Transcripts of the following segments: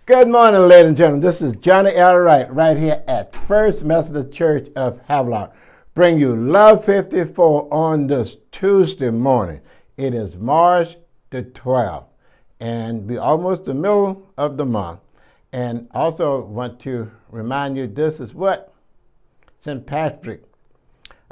Good morning, ladies and gentlemen. This is Johnny L. Wright right here at First Methodist Church of Havelock. Bring you Love 54 on this Tuesday morning. It is March the 12th, and we're almost the middle of the month. And also want to remind you, this is what? St. Patrick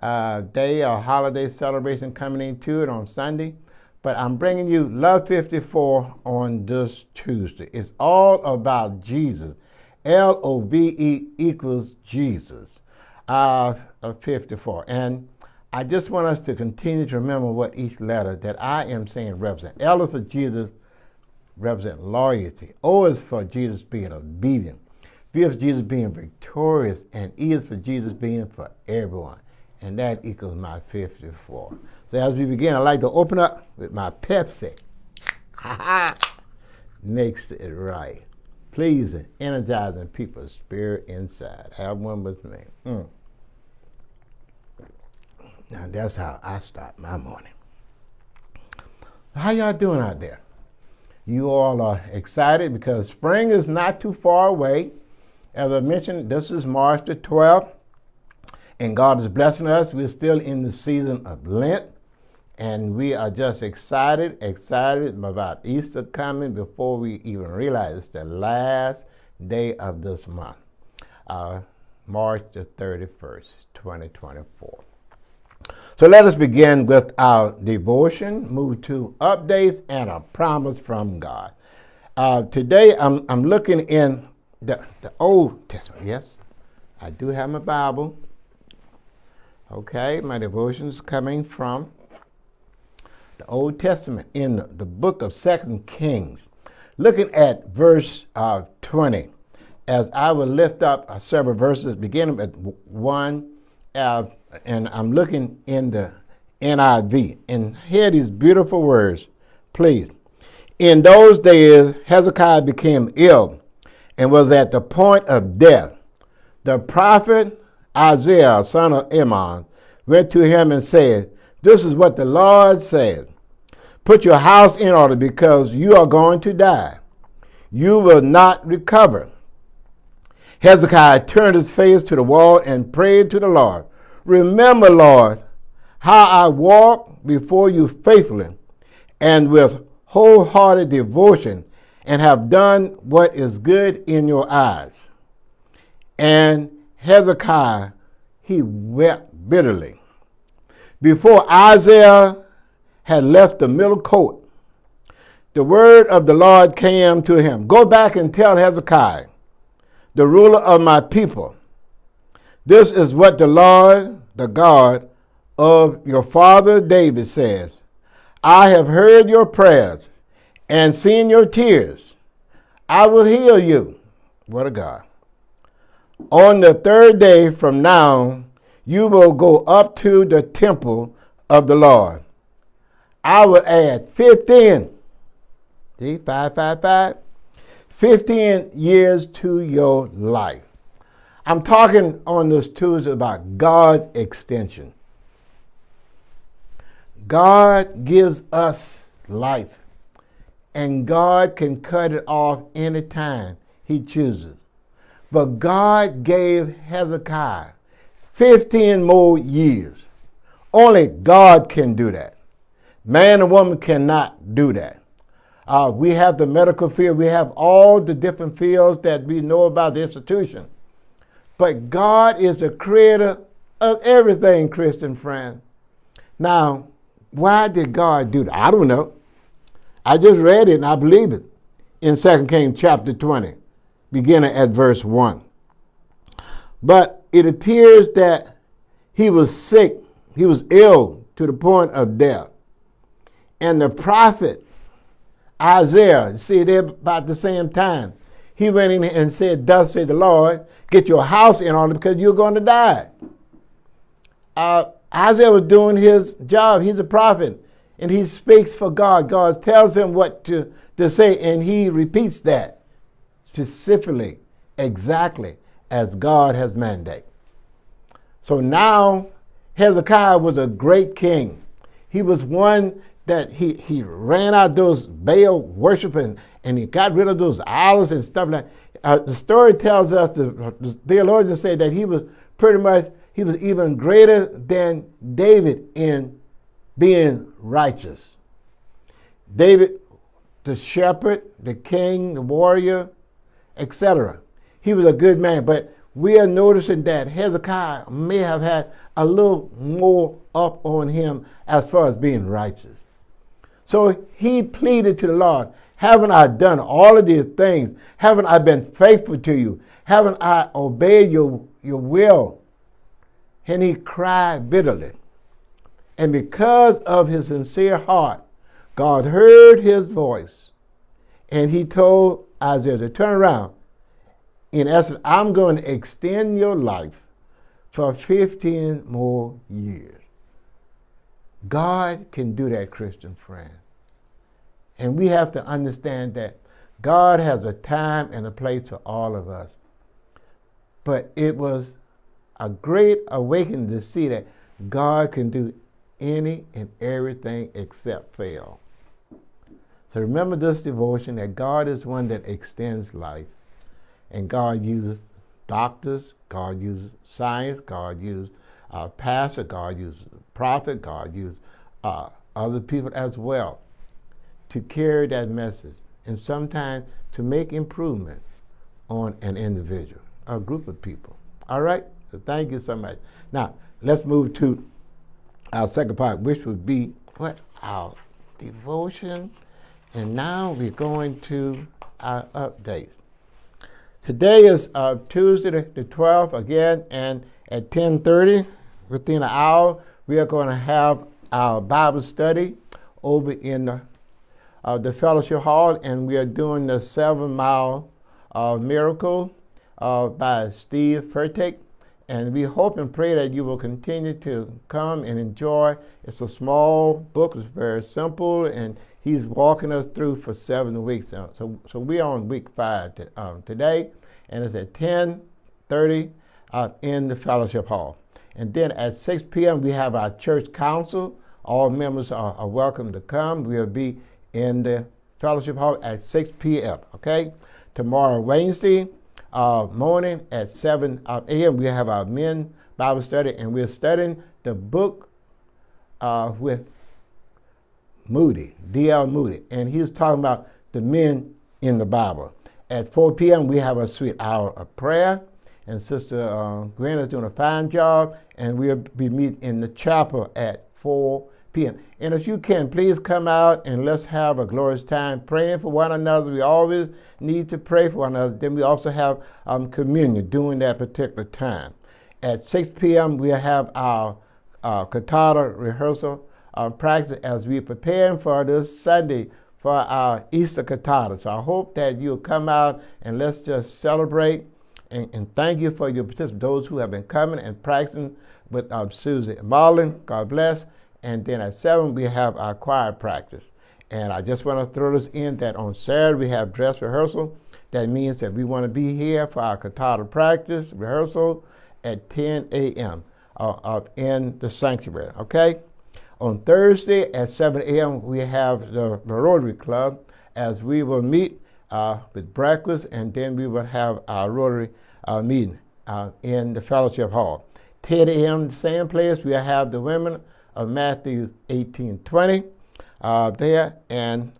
Day or holiday celebration coming into it on Sunday. But I'm bringing you Love 54 on this Tuesday. It's all about Jesus. L-O-V-E equals Jesus. 54. And I just want us to continue to remember what each letter that I am saying represent. L is for Jesus, represent loyalty. O is for Jesus being obedient. V is for Jesus being victorious. And E is for Jesus being for everyone. And that equals my 54. So as we begin, I'd like to open up with my Pepsi. Makes it right. Pleasing, energizing people's spirit inside. Have one with me. Now that's how I start my morning. How y'all doing out there? You all are excited because spring is not too far away. As I mentioned, this is March the 12th. And God is blessing us. We're still in the season of Lent. And we are just excited about Easter coming before we even realize it's the last day of this month, March the 31st, 2024. So let us begin with our devotion, move to updates and a promise from God. Today I'm looking in the Old Testament. Yes, I do have my Bible. Okay, my devotion is coming from the Old Testament in the book of 2 Kings. Looking at verse 20, as I will lift up several verses, beginning at 1, and I'm looking in the NIV. And hear these beautiful words, please. In those days, Hezekiah became ill and was at the point of death. The prophet Isaiah, son of Amoz, went to him and said, "This is what the Lord said. Put your house in order because you are going to die. You will not recover." Hezekiah turned his face to the wall and prayed to the Lord. "Remember, Lord, how I walked before you faithfully and with wholehearted devotion and have done what is good in your eyes." And Hezekiah, he wept bitterly. Before Isaiah had left the middle court, the word of the Lord came to him. "Go back and tell Hezekiah, the ruler of my people, this is what the Lord, the God of your father David says. I have heard your prayers and seen your tears. I will heal you." What a God. "On the third day from now, you will go up to the temple of the Lord. I will add 15, see, 5, 15 years to your life." I'm talking on this Tuesday about God's extension. God gives us life, and God can cut it off anytime He chooses. But God gave Hezekiah 15 more years. Only God can do that. Man and woman cannot do that. We have the medical field. We have all the different fields that we know about the institution. But God is the creator of everything, Christian friend. Now, why did God do that? I don't know. I just read it and I believe it in 2 Kings chapter 20. Beginning at verse 1. But it appears that he was sick. He was ill to the point of death. And the prophet Isaiah, see, they're about the same time. He went in and said, "Thus said the Lord, get your house in order because you're going to die." Isaiah was doing his job. He's a prophet. And he speaks for God. God tells him what to say, and he repeats that. Specifically, exactly as God has mandated. So now Hezekiah was a great king. He was one that he ran out those Baal worship and he got rid of those idols and stuff like that. The story tells us, the theologians say that he was even greater than David in being righteous. David, the shepherd, the king, the warrior, etc. He was a good man, but we are noticing that Hezekiah may have had a little more up on him as far as being righteous. So he pleaded to the Lord, haven't I done all of these things? Haven't I been faithful to you? Haven't I obeyed your will? And he cried bitterly. And because of his sincere heart, God heard his voice. And he told Isaiah to turn around. In essence, I'm going to extend your life for 15 more years. God can do that, Christian friend. And we have to understand that God has a time and a place for all of us. But it was a great awakening to see that God can do any and everything except fail. So remember this devotion, that God is one that extends life. And God uses doctors, God uses science, God uses pastor, God uses prophet, God uses other people as well to carry that message, and sometimes to make improvement on an individual, a group of people. All right? So thank you so much. Now, let's move to our second part, which would be our devotion. And now we're going to our update. Today is Tuesday the 12th again, and at 10:30, within an hour, we are going to have our Bible study over in the fellowship hall, and we are doing the 7-mile miracle by Steve Furtick. And we hope and pray that you will continue to come and enjoy. It's a small book. It's very simple, and he's walking us through for 7 weeks. So we're on week 5 today, and it's at 10:30 in the fellowship hall. And then at 6 p.m. we have our church council. All members are welcome to come. We'll be in the fellowship hall at 6 p.m. Okay. Tomorrow, Wednesday morning at 7 a.m. we have our men Bible study, and we're studying the book with Moody, D.L. Moody, and he's talking about the men in the Bible. At 4 p.m. we have a sweet hour of prayer, and Sister Gwen is doing a fine job, and we'll be meeting in the chapel at 4 p.m. And if you can, please come out and let's have a glorious time praying for one another. We always need to pray for one another. Then we also have communion during that particular time. At 6 p.m. we'll have our cantata rehearsal practice as we're preparing for this Sunday for our Easter cantata. So I hope that you'll come out and let's just celebrate and thank you for your participation. Those who have been coming and practicing with Susie Marlin, God bless. And then at 7 we have our choir practice. And I just want to throw this in that on Saturday we have dress rehearsal. That means that we want to be here for our cantata practice rehearsal at 10 a.m. In the sanctuary. Okay. On Thursday at 7 a.m. we have the Rotary Club, as we will meet with breakfast, and then we will have our Rotary meeting in the fellowship hall. 10 a.m. same place we have the women of Matthew 18:20 there, and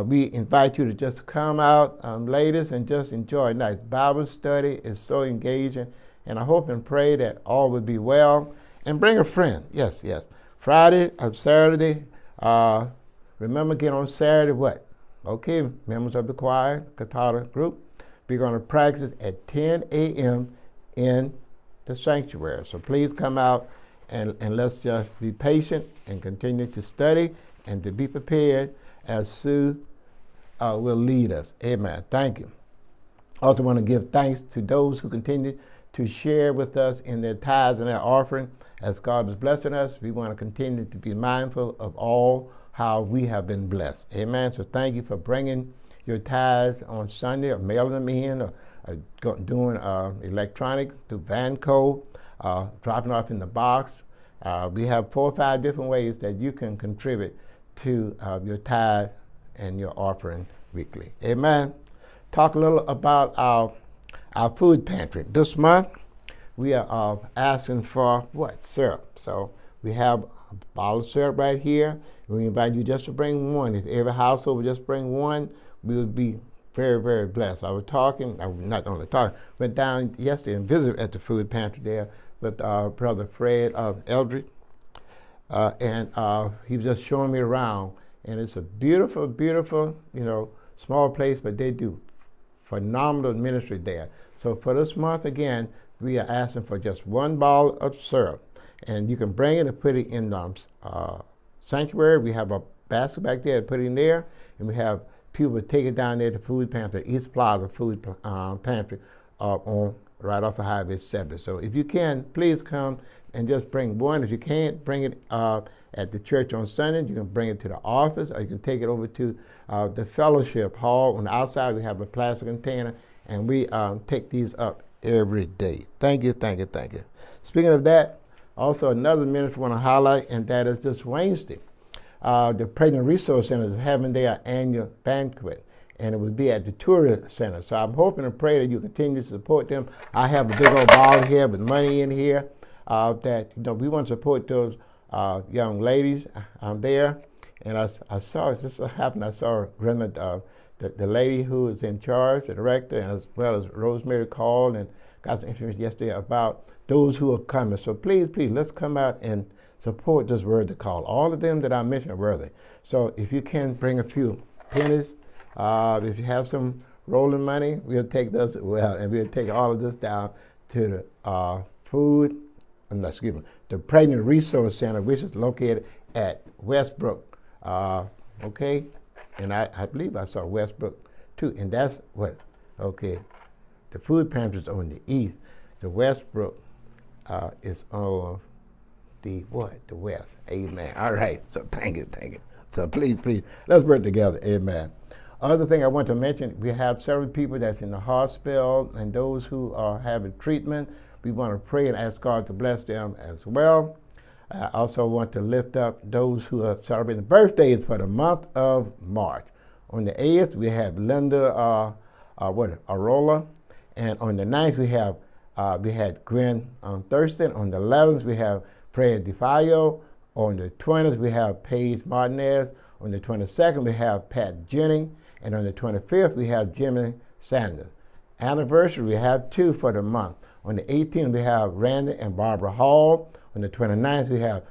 we invite you to just come out, ladies, and just enjoy a nice Bible study. It's so engaging, and I hope and pray that all will be well. And bring a friend. Yes. Friday or Saturday. Remember, again on Saturday, what? Okay, members of the choir, cantata group, we're going to practice at 10 a.m. in the sanctuary. So please come out and let's just be patient and continue to study and to be prepared as Sue will lead us. Amen. Thank you. I also want to give thanks to those who continue to share with us in their tithes and their offering. As God is blessing us, we want to continue to be mindful of all how we have been blessed. Amen. So thank you for bringing your tithes on Sunday, or mailing them in, or doing electronic through Vanco, dropping off in the box. We have 4 or 5 different ways that you can contribute to your tithe and your offering weekly. Amen. Talk a little about our food pantry. This month, we are asking for what? Syrup. So we have a bottle of syrup right here. We invite you just to bring one. If every household would just bring one, we would be very, very blessed. I was not only talking, went down yesterday and visited at the food pantry there with Brother Fred Eldridge. And he was just showing me around. And it's a beautiful, beautiful, small place, but they do phenomenal ministry there. So for this month, again, we are asking for just one bottle of syrup. And you can bring it and put it in the sanctuary. We have a basket back there to put it in there. And we have people take it down there to food pantry, East Plaza food pantry on right off of Highway 7. So if you can, please come and just bring one. If you can't, bring it at the church on Sunday. You can bring it to the office, or you can take it over to the fellowship hall. On the outside, we have a plastic container, and we take these up every day. Thank you, thank you, thank you. Speaking of that, also another ministry I want to highlight, and that is this Wednesday. The Pregnant Resource Center is having their annual banquet, and it will be at the Tourist Center. So I'm hoping and pray that you continue to support them. I have a big old ball here with money in here that we want to support those young ladies there. And I saw, it just so happened, I saw the lady who is in charge, the director, and as well as Rosemary called and got some information yesterday about those who are coming. So please, let's come out and support this Worthy Call. All of them that I mentioned are worthy. So if you can bring a few pennies, if you have some rolling money, we'll take this as well, and we'll take all of this down to the the Pregnant Resource Center, which is located at Westbrook. Okay, and I believe I saw Westbrook too, and that's what. Okay, the food pantry is on the east. The Westbrook is on the west. Amen. All right. So thank you. So please, let's work together. Amen. Other thing I want to mention, we have several people that's in the hospital and those who are having treatment. We want to pray and ask God to bless them as well. I also want to lift up those who are celebrating birthdays for the month of March. On the 8th, we have Linda Arola. And on the 9th, we had Gwen Thurston. On the 11th, we have Fred DeFio. On the 20th, we have Paige Martinez. On the 22nd, we have Pat Jennings. And on the 25th, we have Jimmy Sanders. Anniversary, we have 2 for the month. On the 18th, we have Randy and Barbara Hall. On the 29th, we have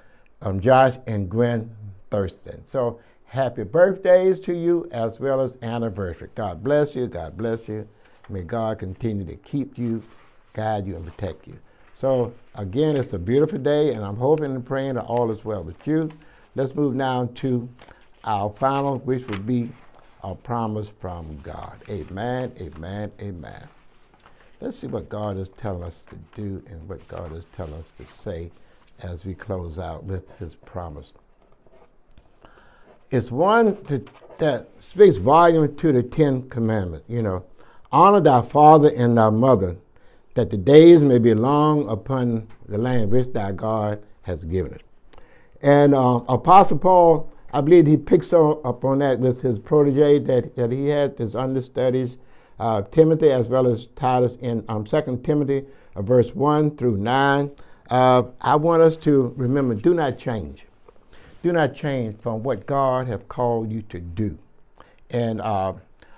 Josh and Gwen Thurston. So happy birthdays to you as well as anniversary. God bless you. God bless you. May God continue to keep you, guide you, and protect you. So again, it's a beautiful day, and I'm hoping and praying that all is well with you. Let's move now to our final, which would be a promise from God. Amen, amen, amen. Let's see what God is telling us to do and what God is telling us to say as we close out with his promise. It's one that speaks volume to the 10 Commandments. Honor thy father and thy mother, that the days may be long upon the land which thy God has given us. And Apostle Paul, I believe he picks up on that with his protege that he had, his understudies, Timothy as well as Titus in 2 Timothy verse 1 through 9. I want us to remember, do not change. Do not change from what God has called you to do. And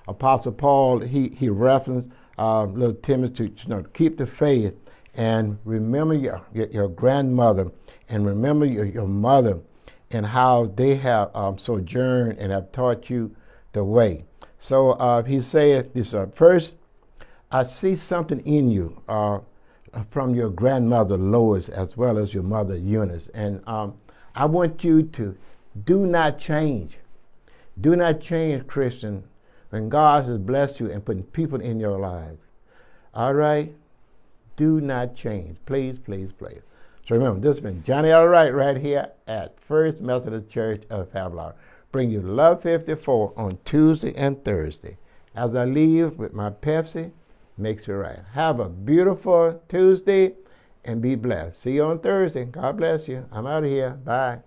Apostle Paul, he referenced little Timothy to keep the faith and remember your grandmother and remember your mother and how they have sojourned and have taught you the way. So he said this, first, I see something in you from your grandmother Lois as well as your mother Eunice. And I want you to do not change. Do not change, Christian, when God has blessed you and put people in your lives. All right? Do not change. Please, please, please. So remember, this has been Johnny Allwright right here at First Methodist Church of Havilah. Bring you Love 54 on Tuesday and Thursday. As I leave with my Pepsi, makes it right. Have a beautiful Tuesday and be blessed. See you on Thursday. God bless you. I'm out of here. Bye.